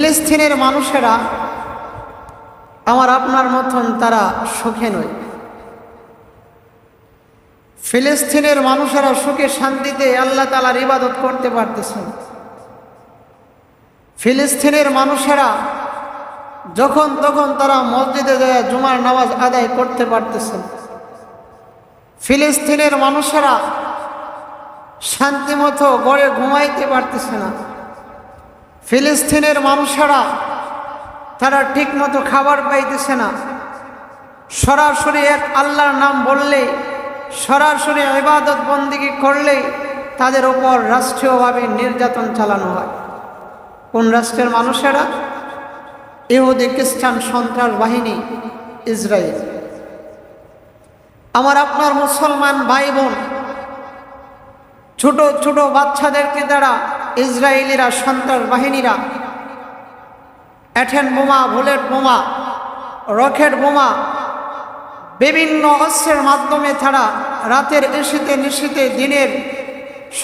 ফিলিস্তিনের মানুষেরা আমার আপনার মতন তারা সুখে নয়। ফিলিস্তিনের মানুষেরা সুখে শান্তিতে আল্লাহ তাআলার ইবাদত করতে পারতেছেন। ফিলিস্তিনের মানুষেরা যখন তখন তারা মসজিদে যায় জুমার নামাজ আদায় করতে পারতেছেন। ফিলিস্তিনের মানুষেরা শান্তিমতো গড়ে ঘুমাইতে পারতেছে না। ফিলিস্তিনের মানুষেরা তারা ঠিকমতো খাবার পাইতেছে না। সরাসরি এক আল্লাহর নাম বললে, সরাসরি ইবাদত বন্দেগী করলে তাদের উপর রাষ্ট্রীয়ভাবে নির্যাতন চালানো হয়। কোন রাষ্ট্রের মানুষেরা? ইহুদি খ্রিস্টান সন্ত্রাস বাহিনী ইসরায়েল। আমার আপনার মুসলমান ভাই বোন, ছোট ছোট বাচ্চাদেরকে দ্বারা ইসরায়েলিরা সন্ত্রাস বাহিনীরা অ্যাটম বোমা, বুলেট বোমা, রকেট বোমা, বিভিন্ন অস্ত্রের মাধ্যমে তারা রাতের এসিতে নিশীতে, দিনের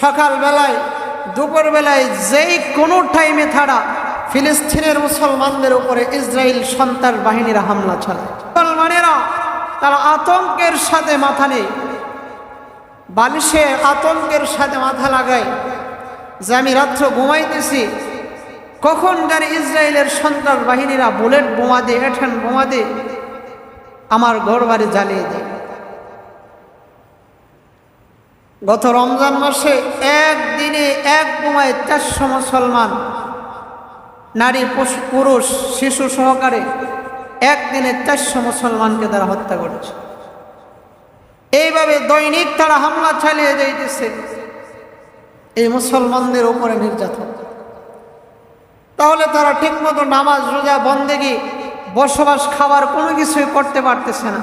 সকালবেলায়, দুপুরবেলায়, যেই কোনো টাইমে তারা ফিলিস্তিনের মুসলমানদের উপরে ইসরায়েল সন্ত্রাস বাহিনীরা হামলা চালায়। মুসলমানেরা তারা আতঙ্কের সাথে মাথা নেই, বালিশে আতঙ্কের সাথে মাথা লাগায় যে আমি রাত্র ঘুমাইতেছি, কখন জানি ইসরায়েলের সন্ত্রাস বাহিনীরা বুলেট বোমা দিয়ে, অ্যাটম বোমা দিয়ে আমার ঘর বাড়ি জ্বালিয়ে দেয়। গত রমজান মাসে একদিনে এক বোমায় 400 মুসলমান, নারী পুরুষ শিশু সহকারে একদিনে 400 মুসলমানকে তারা হত্যা করেছে। এইভাবে দৈনিক তারা হামলা চালিয়ে যাইতেছে এই মুসলমানদের উপরে নির্যাতন। তাহলে তারা ঠিকমতো নামাজ, রোজা, বন্দেগী, বসবাস, খাবার কোনো কিছুই করতে পারতেছে না।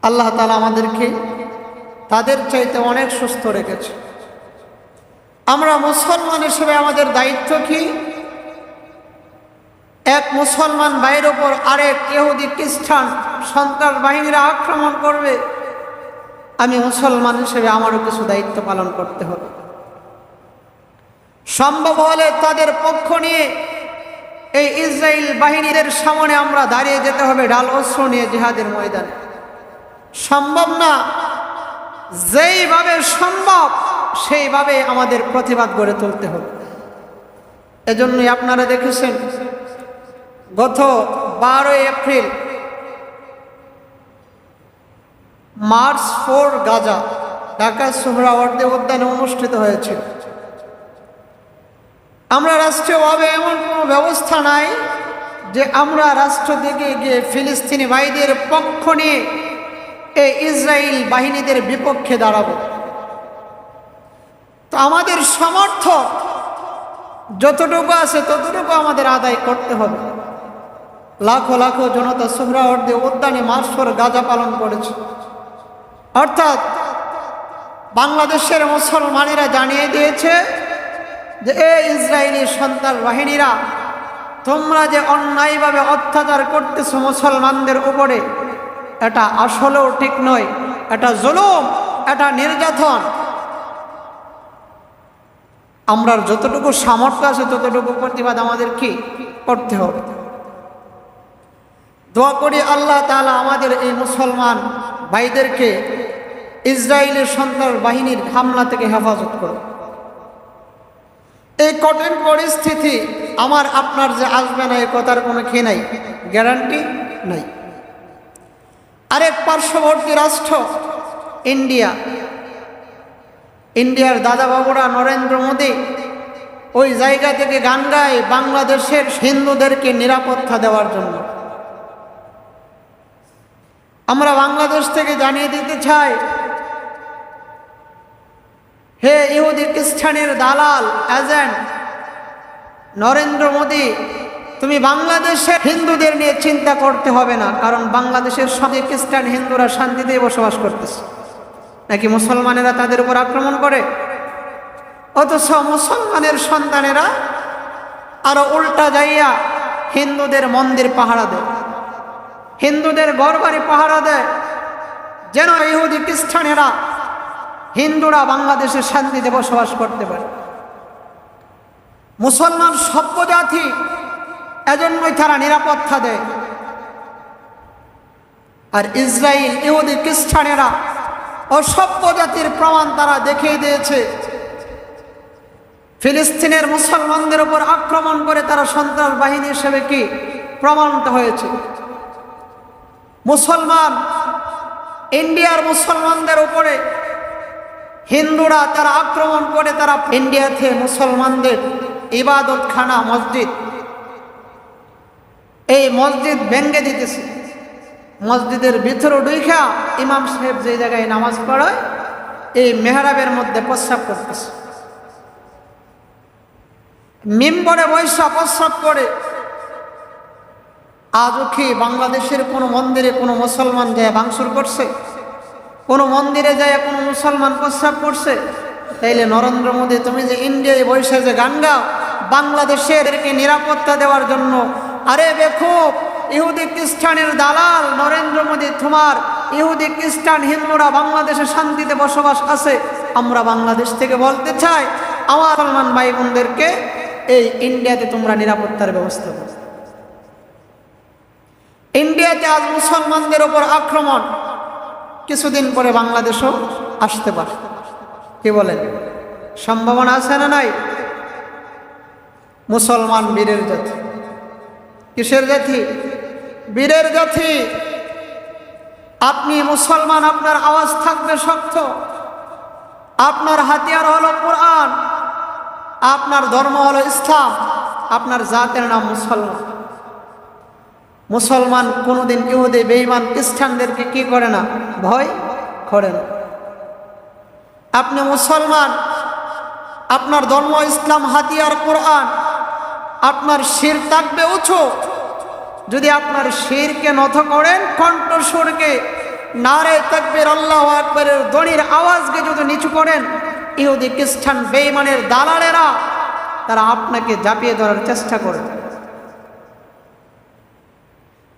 আল্লাহ তাআলা আমাদেরকে তাদের চাইতে অনেক সুস্থ রেখেছে। আমরা মুসলমান হিসেবে আমাদের দায়িত্ব কি? এক মুসলমান ভাইয়ের ওপর আরেক ইহুদি খ্রিস্টান সন্ত্রাস বাহিনীরা আক্রমণ করবে, আমি মুসলমান হিসেবে আমারও কিছু দায়িত্ব পালন করতে হবে। সম্ভব হলে তাদের পক্ষ নিয়ে এই ইসরায়েল বাহিনীদের সামনে আমরা দাঁড়িয়ে যেতে হবে ঢাল অস্ত্র নিয়ে জিহাদের ময়দানে। সম্ভব না, যেইভাবে সম্ভব সেইভাবে আমাদের প্রতিবাদ গড়ে তুলতে হবে। এজন্যই আপনারা দেখেছেন গত 12 April March for Gaza Dhaka Suhrawardy উদ্যানে অনুষ্ঠিত হয়েছে। আমরা রাষ্ট্রীয়ভাবে এমন কোনো ব্যবস্থা নাই যে আমরা রাষ্ট্র থেকে গিয়ে ফিলিস্তিনি ভাইদের পক্ষ নিয়ে এই ইসরায়েল বাহিনীদের বিপক্ষে দাঁড়াবো। তো আমাদের সামর্থ্য যতটুকু আছে ততটুকু আমাদের আদায় করতে হবে। লাখো লাখো জনতা সোহরাওয়ার্দী উদ্যানে মার্চ ফর গাজা পালন করেছে। অর্থাৎ বাংলাদেশের মুসলমানেরা জানিয়ে দিয়েছে যে এই ইসরায়েলি সন্ত্রাস বাহিনীরা, তোমরা যে অন্যায়ভাবে অত্যাচার করতেছো মুসলমানদের উপরে, এটা আসলেও ঠিক নয়, এটা জুলুম, এটা নির্যাতন। আমরা যতটুকু সামর্থ্য আছে ততটুকু প্রতিবাদ আমাদের কি করতে হবে। দোয়া করি আল্লাহ তাআলা আমাদের এই মুসলমান ভাইদেরকে ইসরায়েলের সন্ত্রাস বাহিনীর হামলা থেকে হেফাজত করুন। এই কঠিন পরিস্থিতি আমার আপনার যে আসবে না, এই কথার কোনো খেয়ে নাই, গ্যারান্টি নাই। আরেক পার্শ্ববর্তী রাষ্ট্র ইন্ডিয়া, ইন্ডিয়ার দাদা বাবুরা নরেন্দ্র মোদী ওই জায়গা থেকে গান গায় বাংলাদেশের হিন্দুদেরকে নিরাপত্তা দেওয়ার জন্য। আমরা বাংলাদেশ থেকে জানিয়ে দিতে চাই, হে ইহুদি খ্রিস্টানের দালাল এজেন্ট নরেন্দ্র মোদী, তুমি বাংলাদেশের হিন্দুদের নিয়ে চিন্তা করতে হবে না, কারণ বাংলাদেশের সব খ্রিস্টান হিন্দুরা শান্তিতে বসবাস করতেছে। নাকি মুসলমানেরা তাদের উপর আক্রমণ করে? অথচ মুসলমানের সন্তানেরা আরো উল্টা যাইয়া হিন্দুদের মন্দির পাহারা দেয়, হিন্দুদের ঘরবাড়ি পাহারা দেয়, যেন ইহুদি খ্রিস্টানেরা, হিন্দুরা বাংলাদেশে শান্তিতে বসবাস করতে পারে। মুসলমান সভ্য জাতি, এজন্যই তারা নিরাপত্তা দেয়। আর ইসরায়েল, ইহুদি, খ্রিস্টানেরা অসভ্য জাতির প্রমাণ তারা দেখিয়ে দিয়েছে। ফিলিস্তিনের মুসলমানদের উপর আক্রমণ করে তারা সন্ত্রাস বাহিনী হিসেবে কি প্রমাণিত হয়েছে। মুসলমান ইন্ডিয়ার মুসলমানদের উপরে হিন্দুরা তারা আক্রমণ করে তারা ইন্ডিয়াতে মুসলমানদের ইবাদতখানা মসজিদ, এই মসজিদ ভেঙে দিতেছে। মসজিদের ভিতরে ঢুইখা ইমাম সাহেব যে জায়গায় নামাজ পড়ায় এই মেহরাবের মধ্যে প্রস্রাব করতেছে। মিম্বরে বৈশা প্রস্রাব করে। আজও কি বাংলাদেশের কোনো মন্দিরে কোনো মুসলমান যায় ভাঙচুর করছে? কোনো মন্দিরে যায় কোনো মুসলমান প্রস্রাব করছে? তাইলে নরেন্দ্র মোদী, তুমি যে ইন্ডিয়ায় বৈশা যে গান গাও বাংলাদেশেরকে নিরাপত্তা দেওয়ার জন্য, আরে বেকুব ইহুদি খ্রিস্টানের দালাল নরেন্দ্র মোদী, তোমার ইহুদি খ্রিস্টান হিন্দুরা বাংলাদেশে শান্তিতে বসবাস আছে। আমরা বাংলাদেশ থেকে বলতে চাই আমার মুসলমান ভাই বোনদেরকে এই ইন্ডিয়াতে তোমরা নিরাপত্তার ব্যবস্থা করো। ইন্ডিয়াতে আজ মুসলমানদের ওপর আক্রমণ, কিছুদিন পরে বাংলাদেশও আসতে পারে। কি বলেন, সম্ভাবনা আছে না নাই? মুসলমান বীরের জাতি। কিসের জাতি? বীরের জাতি। আপনি মুসলমান, আপনার আওয়াজ থাকবে শক্ত, আপনার হাতিয়ার হলো কোরআন, আপনার ধর্ম হলো ইসলাম, আপনার জাতের নাম মুসলমান। মুসলমান কোনোদিন ইহুদি, বেঈমান, খ্রিস্টানদেরকে কি করে না? ভয় করে না। আপনি মুসলমান, আপনার ধর্ম ইসলাম, হাতিয়ার কোরআন, আপনার শির থাকবে উঁচু। যদি আপনার শিরকে নত করেন, কণ্ঠস্বরকে নারে তাকবীর আল্লাহু আকবারের ধ্বনির আওয়াজকে যদি নিচু করেন, ইহুদি, খ্রিস্টান, বেঈমানের দালালেরা তারা আপনাকে ঝাঁপিয়ে ধরার চেষ্টা করে।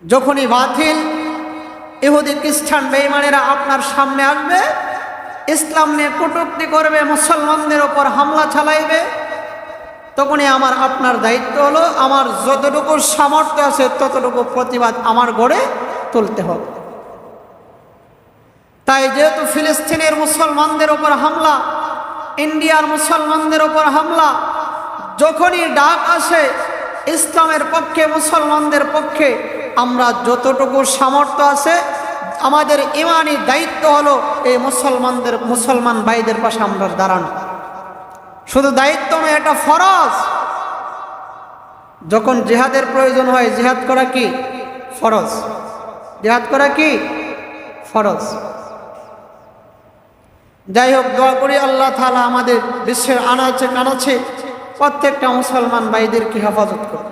যখনই বাতিল ইহুদি, খ্রিস্টান, বেঈমানেরা আপনার সামনে আসবে, ইসলাম নিয়ে কটূক্তি করবে, মুসলমানদের ওপর হামলা চালাইবে, তখনই আমার আপনার দায়িত্ব হলো আমার যতটুকু সামর্থ্য আছে ততটুকু প্রতিবাদ আমার গড়ে তুলতে হবে। তাই যেহেতু ফিলিস্তিনের মুসলমানদের ওপর হামলা, ইন্ডিয়ার মুসলমানদের ওপর হামলা, যখনই ডাক আসে ইসলামের পক্ষে, মুসলমানদের পক্ষে, আমরা যতটুকু সামর্থ্য আছে আমাদের ইমানি দায়িত্ব হলো এই মুসলমান ভাইদের পাশে আমরা দাঁড়ানো। শুধু দায়িত্ব নয়, এটা ফরজ। যখন জিহাদের প্রয়োজন হয়, জিহাদ করা কি ফরজ, জিহাদ করা কি ফরজ। যাই হোক, দোয়া করি আল্লাহ তাআলা আমাদের বিশ্বের আনাচে কানাচে প্রত্যেকটা মুসলমান ভাইদেরকে হেফাজত করুন।